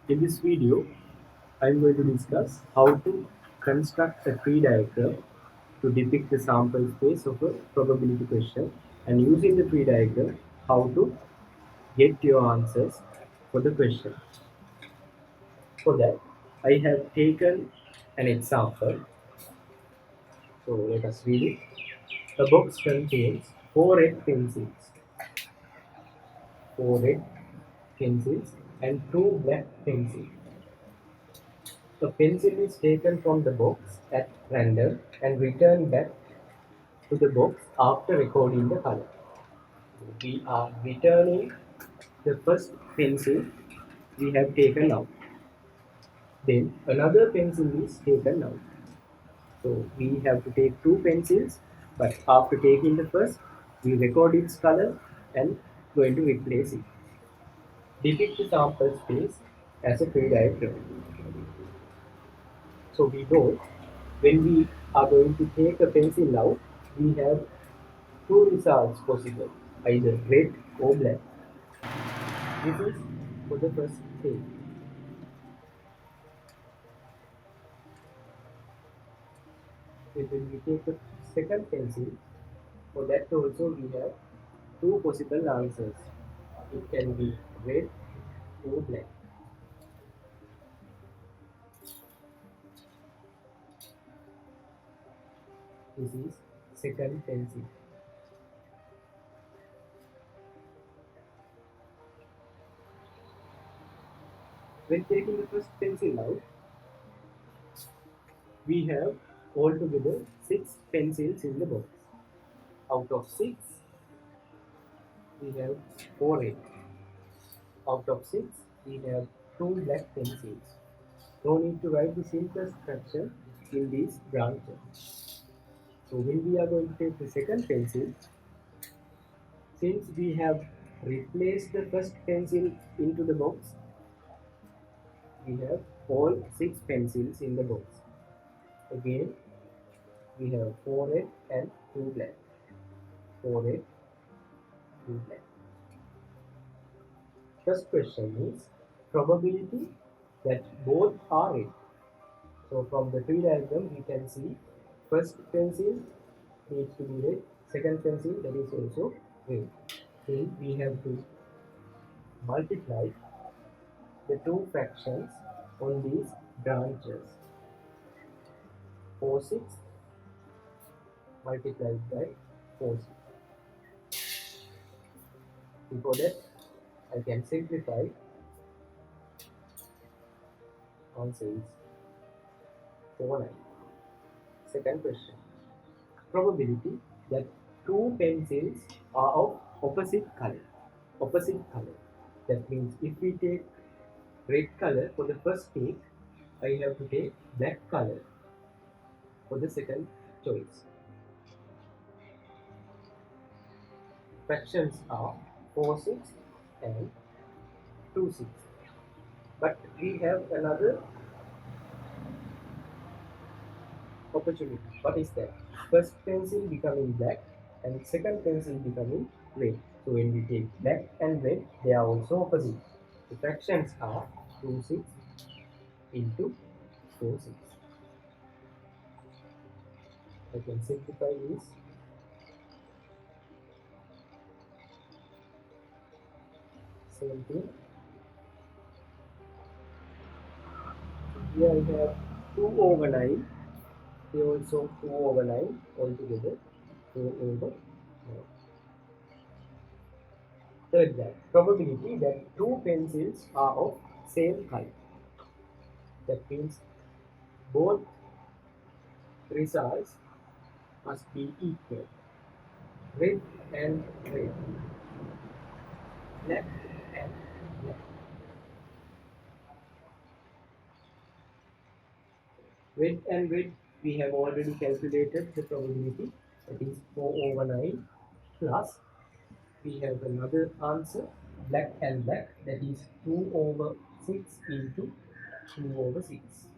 In this video, I am going to discuss how to construct a tree diagram to depict the sample space of a probability question, and using the tree diagram, how to get your answers for the question. For that, I have taken an example. So let us read it. The box contains four red pencils and two black pencils. The pencil is taken from the box at random and returned back to the box after recording the color. We are returning the first pencil we have taken out. Then another pencil is taken out. So we have to take two pencils, but after taking the first, we record its color and going to replace it. Depict the sample space as a tree diagram. So we know when we are going to take a pencil out, we have two results possible, either red or black. This is for the first stage. Then when we take the second pencil, for that also we have two possible answers. It can be red or black. This is second pencil. When taking the first pencil out, we have altogether 6 pencils in the box. Out of 6, we have 4 red. Out of 6, we have 2 black pencils. No need to write the simplest fraction in these branches. So when we are going to take the second pencil, since we have replaced the first pencil into the box, we have all 6 pencils in the box. Again, we have 4 red and 2 black. 4 red, 2 black. First question is probability that both are red. So from the tree diagram, we can see first pencil needs to be red, second pencil that is also red. Then we have to multiply the two fractions on these branches. 4/6 multiplied by 4/6. Before that, I can simplify. Answer is 4/9. Second question. Probability that two pencils are of opposite color. Opposite color. That means if we take red color for the first take, I have to take black color for the second choice. Fractions are 4/6 and 2/6. But we have another opportunity. What is that? First pencil becoming black and second pencil becoming red. So when we take black and red, they are also opposite. The fractions are 2/6 into 4/6. I can simplify this. Same thing. Here I have 2/9. Here also 2/9 altogether. 2/9. Third that probability that two pencils are of same color. That means both results must be equal. Red and red. Black and black. Red and red, we have already calculated the probability. That is 4/9 plus we have another answer, black and black, that is 2/6 into 2/6.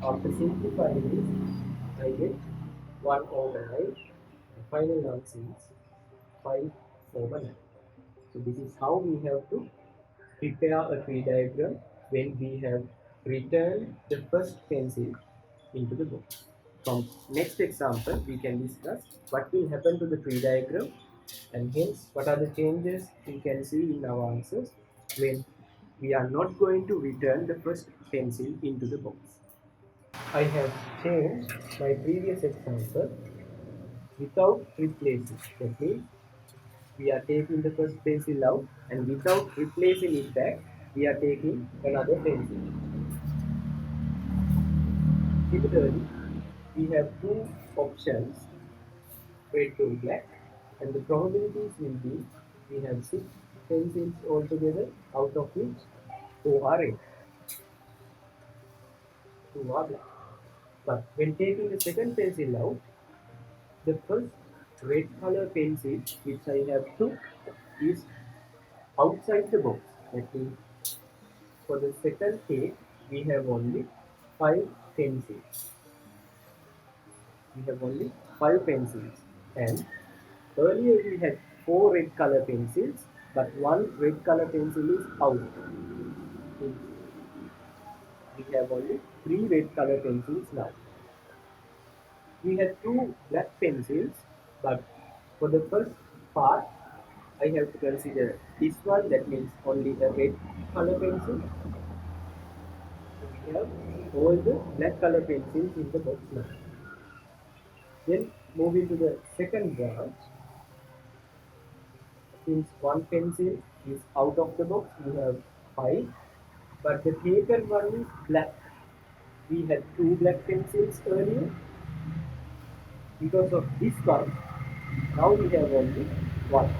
After simplifying this, I get 1 over 9. The final answer is 5 over 9. So this is how we have to prepare a tree diagram when we have returned the first pencil into the box. From next example, we can discuss what will happen to the tree diagram and hence what are the changes we can see in our answers when we are not going to return the first pencil into the box. I have changed my previous example without replacing. That means we are taking the first pencil out and without replacing it back, we are taking another pencil. Similarly, we have two options, red to black, and the probabilities will be we have 6 pencils altogether, out of which 4 are red, 2 are black. But when taking the second pencil out, the first red color pencil which I have took is outside the box. That means for the second take, we have only 5 pencils. We have only 5 pencils, and earlier we had 4 red color pencils, but 1 red color pencil is out. We have only 3 red color pencils now. We had 2 black pencils, but for the first part, I have to consider this one. That means only a red color pencil. We have all the black color pencils in the box now. Then moving to the second branch, since 1 pencil is out of the box, we have 5, but the taken one is black. We had 2 black pencils earlier. Because of this one, now we have only 1.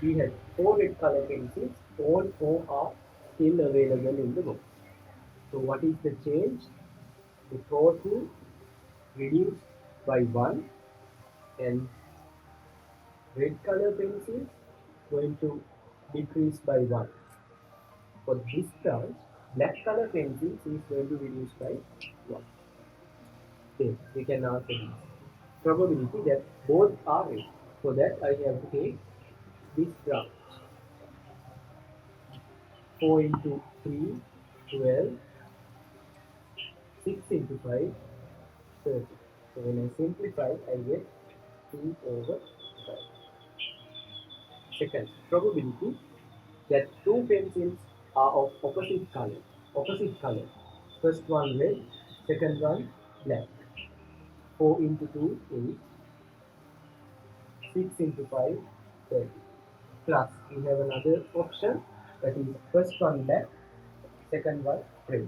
We had 4 red color pencils, all 4 are still available in the box. So what is the change? The total reduced by 1, and red color pencils going to decrease by 1. For this branch, black color pencils is going to reduce by 1. Okay, we can answer this. Probability that both are red. So that I have to take this branch. 4 into 3, 12, 6 into 5, 30. So when I simplify, I get 2 over 5. Second, probability that 2 pencils are of opposite color. Opposite color. First one red, second one black. 4 into 2, 8. 6 into 5, 30. Plus, we have another option, that is first one black, second one red.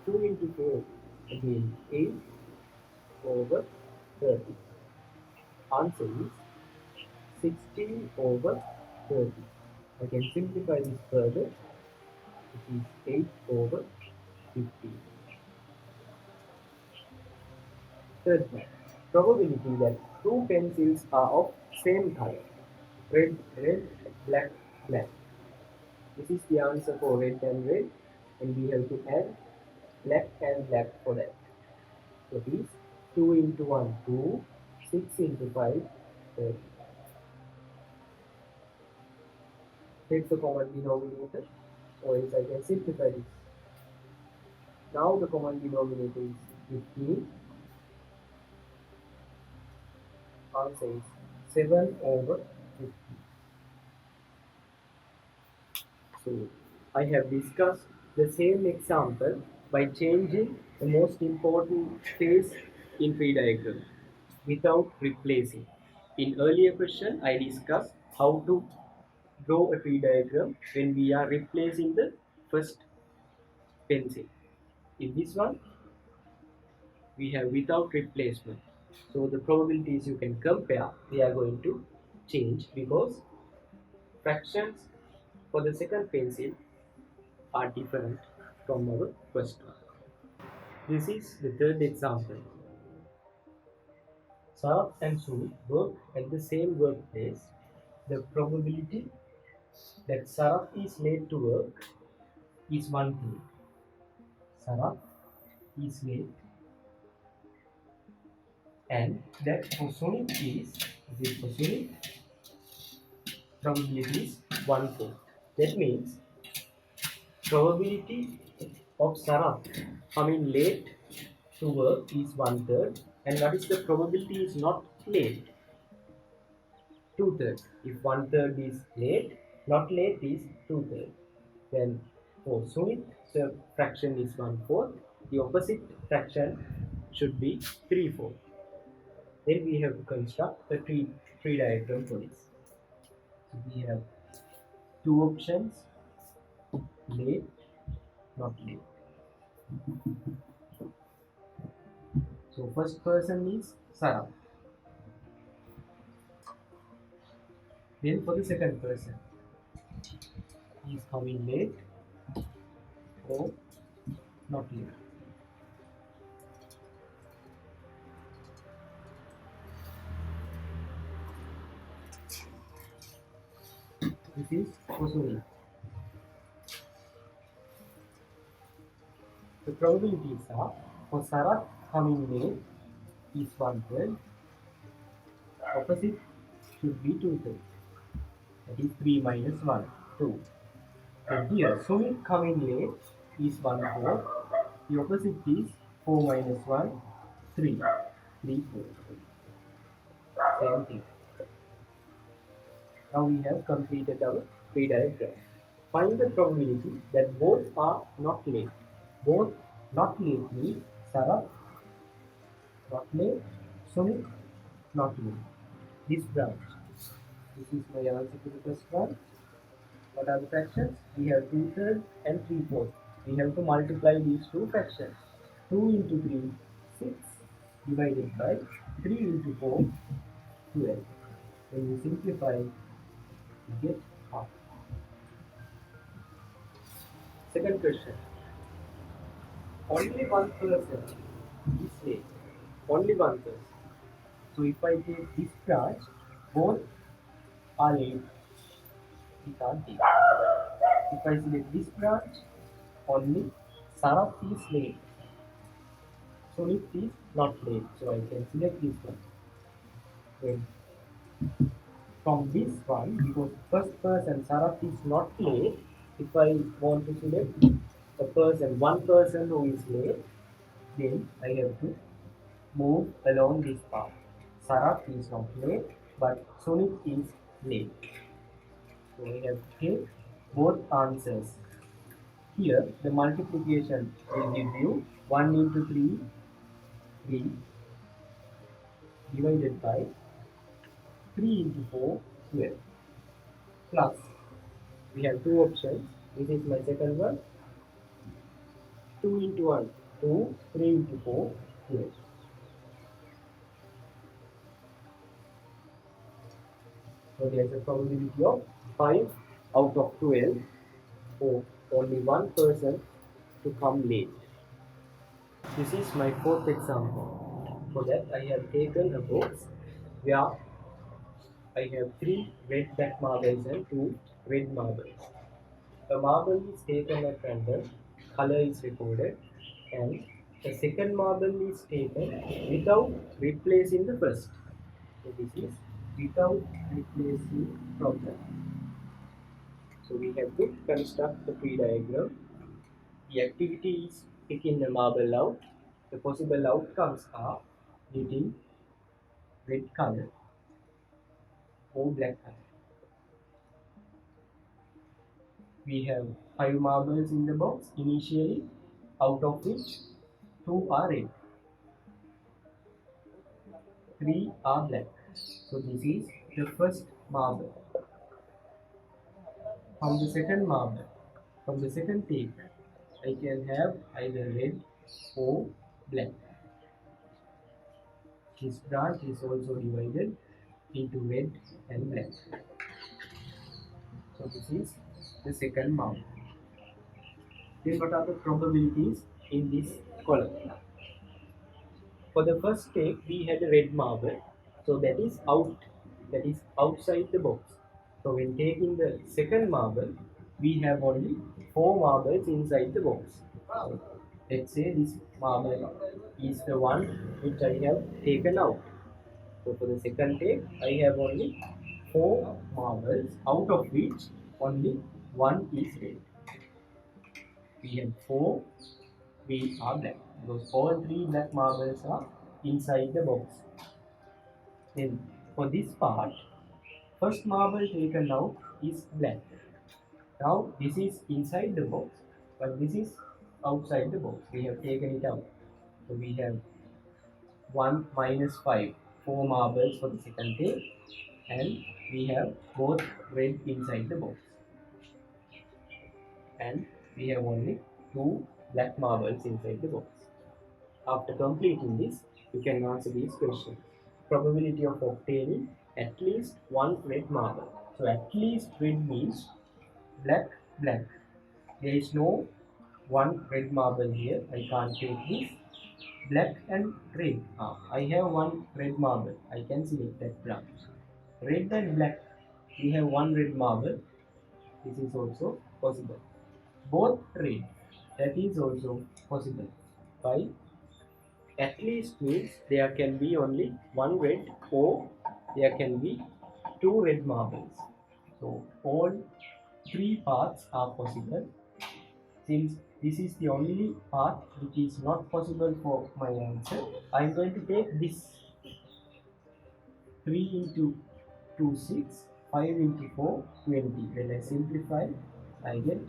2 into 4, again 8 over 30. Answer is 16 over 30. I can simplify this further. It is 8 over 15. Third one, probability that 2 pencils are of same color. Red, red, black, black. This is the answer for red and red, and we have to add black and black for that. So this 2 into 1, 2, 6 into 5, 30. Take the common denominator, or else I can simplify this. Now the common denominator is 15. Answer is 7 over 50. So I have discussed the same example by changing the most important phase in tree diagram without replacing. In earlier question, I discussed how to draw a tree diagram when we are replacing the first pencil. In this one, we have without replacement. So the probabilities you can compare, they are going to change because fractions for the second pencil are different from our first one. This is the third example. Saraf and Sue work at the same workplace. The probability that Saraf is late to work is 1 thing. Saraf is late and that for Sonic is, this for Sonic, probability is 1/4. That means probability of Sarah coming late to work is 1/3, and what is the probability is not late? 2/3. If 1/3 is late, not late is 2/3. Then for Sumit, the fraction is 1/4. The opposite fraction should be 3/4. Then we have to construct the tree diagram for this. So we have two options: late, not late. So first person is Sarah. Then for the second person, he is coming late or not late. This is for Sumit. The probabilities are for Sarah coming late is 1/3. Opposite should be 2/3. That is 3 minus 1, 2. And here Sumit coming late is 1/4. The opposite is 4 minus 1, 3. 3, 4. Same thing. Now we have completed our tree diagram. Find the probability that both are not late. Both not late means Sarah not late, Sumit not late. This branch. This is my answer to the first one. What are the fractions? We have 2/3 and 3/4. We have to multiply these two fractions. 2 into 3, 6, divided by 3 into 4, 12. When you simplify, you get half. Second question. Only one person is late. Only one person. So if I take this branch, both are late. We can't take. If I select this branch, only Sarah is late. Sumit is not late. So I can select this one. Then from this one, because first person Sarah is not late, if I want to select a person, one person who is late, then I have to move along this path. Sarah is not late, but Sumit is late. So I have to take both answers. Here, the multiplication will give you 1 into 3, 3, divided by 3 into 4, 12. Plus, we have two options. This is my second one. 2 into 1, 2, 3 into 4, 12. So there is a probability of 5 out of 12 for only one person to come late. This is my fourth example. For that, I have taken a box where I have 3 red black marbles and 2 red marbles. A marble is taken at random, color is recorded, and the second marble is taken without replacing the first. So this is without replacing problem. So we have to construct the tree diagram. The activity is picking the marble out. The possible outcomes are getting red color or black color. We have 5 marbles in the box initially, out of which 2 are red, 3 are black. So this is the first marble. From the second marble, from the second take, I can have either red or black. This branch is also divided into red and black. So this is the second marble. Then what are the probabilities in this column? For the first take, we had a red marble, so that is outside the box. So when taking the second marble, we have only 4 marbles inside the box. Let's say this marble is the one which I have taken out. So for the second take, I have only 4 marbles, out of which only one is red. We have 4, we are black. Because all 3 black marbles are inside the box. Then for this part, first marble taken out is black. Now this is inside the box, but this is outside the box. We have taken it out. So we have 1 minus 5, 4 marbles for the second take, and we have both red inside the box. And we have only 2 black marbles inside the box. After completing this, you can answer these questions. Probability of obtaining at least 1 red marble. So at least red means black, black. There is no 1 red marble here. I can't take this. Black and red. I have 1 red marble. I can select that branch. Red and black. We have 1 red marble. This is also possible. Both red. That is also possible. By at least means there can be only 1 red or there can be 2 red marbles. So all 3 paths are possible. Since this is the only path which is not possible for my answer, I am going to take this 3 into 2 6, 5 into 4 20. When I simplify, I get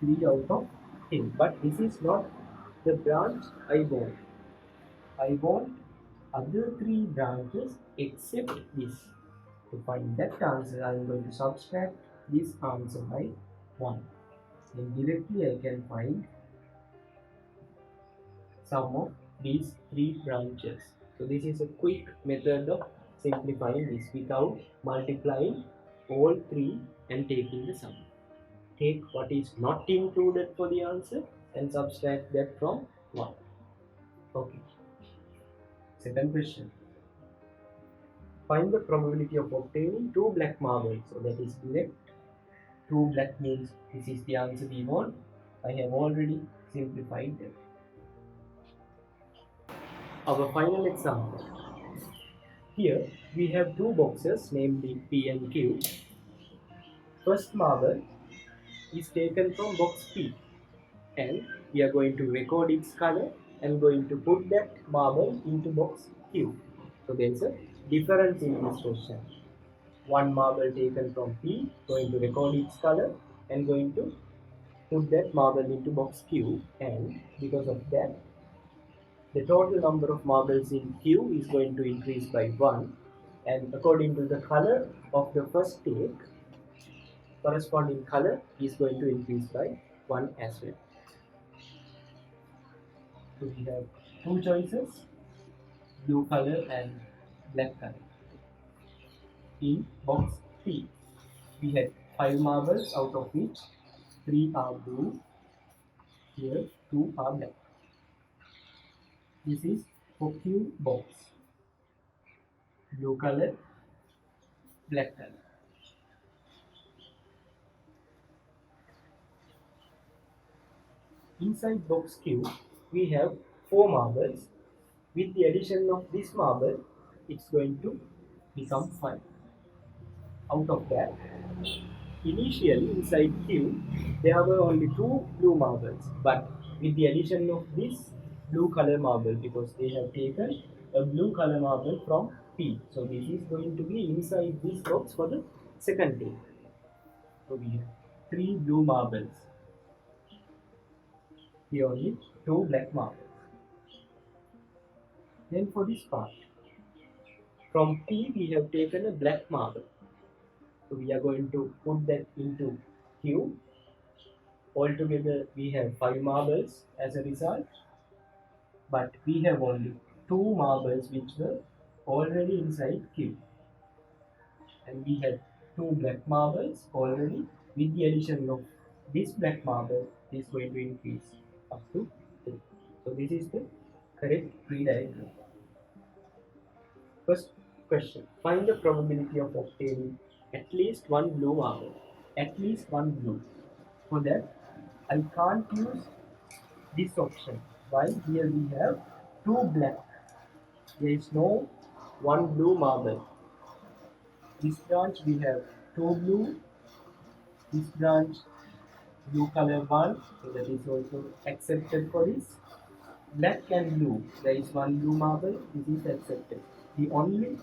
3 out of 10. But this is not the branch I want. I want other 3 branches except this. To find that answer, I am going to subtract this answer by 1. Then directly I can find sum of these 3 branches. So this is a quick method of simplifying this without multiplying all 3 and taking the sum. Take what is not included for the answer and subtract that from 1. Okay. Second question. Find the probability of obtaining 2 black marbles. So that is correct. 2 black means this is the answer we want. I have already simplified them. Our final example. Here we have 2 boxes, namely P and Q. First marble is taken from box P and we are going to record its color and going to put that marble into box Q. So there is a difference in this question. 1 marble taken from P, going to record its color and going to put that marble into box Q, and because of that the total number of marbles in Q is going to increase by 1, and according to the color of the first take, corresponding color is going to increase by 1 as well. So we have 2 choices, blue color and black color. In box P, we had 5 marbles, out of which 3 are blue, here 2 are black. This is for Q box, blue color, black color. Inside box Q, we have 4 marbles. With the addition of this marble, it's going to become 5. Out of that, initially inside Q, there were only 2 blue marbles, but with the addition of this blue color marble, because they have taken a blue color marble from P, so this is going to be inside this box for the second take. So we have 3 blue marbles. Here only 2 black marbles. Then for this part, from P we have taken a black marble. So we are going to put that into Q. Altogether we have 5 marbles as a result, but we have only 2 marbles which were already inside Q. And we had 2 black marbles already. With the addition of this black marble, is going to increase up to 3. So this is the correct tree diagram. First question. Find the probability of obtaining at least 1 blue marble. At least 1 blue. For that, I can't use this option. Why? Here we have two black. There is no one blue marble. This branch we have two blue. This branch blue color one, so that is also accepted for this. Black and blue, there is one blue marble. This is accepted. The only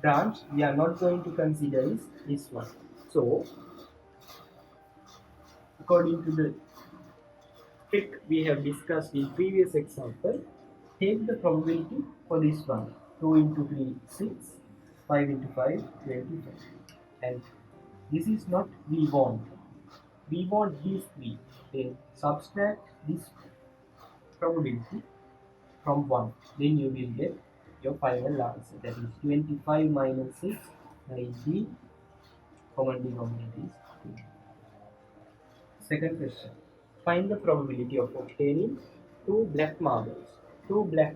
branch we are not going to consider is this one. So, according to the trick we have discussed in previous example, take the probability for this one. 2 into 3, 6. 5 into 5, 25. And this is not we want. We want these three. Then subtract this probability from 1. Then you will get your final answer. That is 25 minus 6, 19. Common denominator is 2. Second question. Find the probability of obtaining two black marbles. Two black.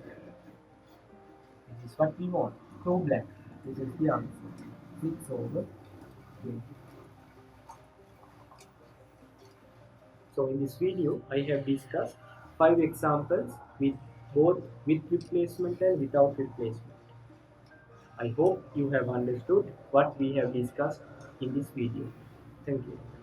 This is what we want. Two black. This is the answer. 6 over 20. So in this video, I have discussed 5 examples with both with replacement and without replacement. I hope you have understood what we have discussed in this video. Thank you.